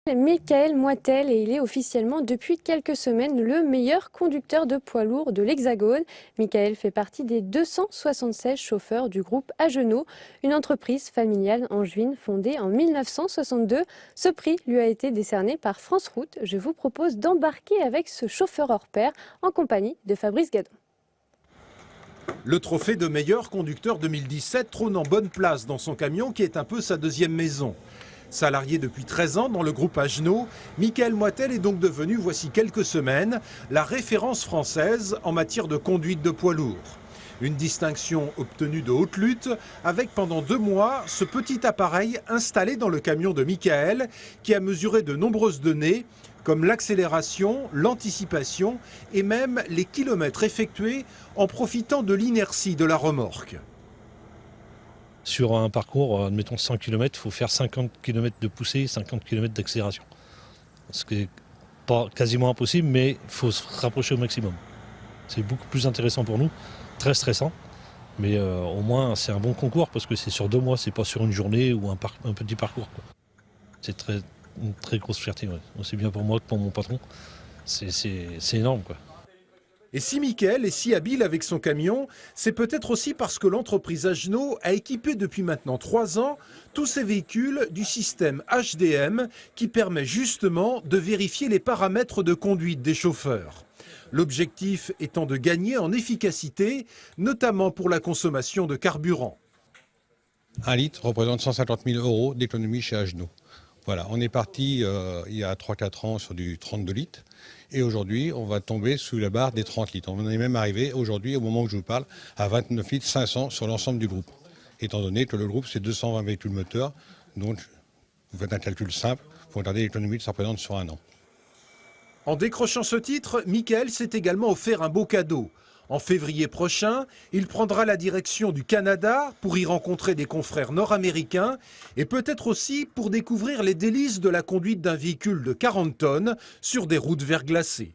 Michael Moitel et il est officiellement depuis quelques semaines le meilleur conducteur de poids lourd de l'Hexagone. Michael fait partie des 276 chauffeurs du groupe Agenot, une entreprise familiale angevine fondée en 1962. Ce prix lui a été décerné par France Route. Je vous propose d'embarquer avec ce chauffeur hors pair en compagnie de Fabrice Gadon. Le trophée de meilleur conducteur 2017 trône en bonne place dans son camion qui est un peu sa deuxième maison. Salarié depuis 13 ans dans le groupe Agenot, Michael Moitel est donc devenu, voici quelques semaines, la référence française en matière de conduite de poids lourd. Une distinction obtenue de haute lutte avec pendant 2 mois ce petit appareil installé dans le camion de Michael qui a mesuré de nombreuses données comme l'accélération, l'anticipation et même les kilomètres effectués en profitant de l'inertie de la remorque. Sur un parcours, admettons 100 km, il faut faire 50 km de poussée et 50 km d'accélération. Ce qui n'est pas quasiment impossible, mais il faut se rapprocher au maximum. C'est beaucoup plus intéressant pour nous, très stressant, mais au moins c'est un bon concours parce que c'est sur 2 mois, c'est pas sur une journée ou un petit parcours. C'est une très grosse fierté, ouais. Aussi bien pour moi que pour mon patron. C'est énorme, quoi. Et si Michael est si habile avec son camion, c'est peut-être aussi parce que l'entreprise Agenot a équipé depuis maintenant 3 ans tous ses véhicules du système HDM qui permet justement de vérifier les paramètres de conduite des chauffeurs. L'objectif étant de gagner en efficacité, notamment pour la consommation de carburant. 1 litre représente 150 000 € d'économie chez Agenot. Voilà, on est parti il y a 3-4 ans sur du 32 litres et aujourd'hui on va tomber sous la barre des 30 litres. On est même arrivé aujourd'hui, au moment où je vous parle, à 29 litres 500 sur l'ensemble du groupe. Étant donné que le groupe c'est 220 véhicules moteurs, donc vous faites un calcul simple, pour regarder l'économie que ça représente sur 1 an. En décrochant ce titre, Michael s'est également offert un beau cadeau. En février prochain, il prendra la direction du Canada pour y rencontrer des confrères nord-américains et peut-être aussi pour découvrir les délices de la conduite d'un véhicule de 40 tonnes sur des routes verglacées.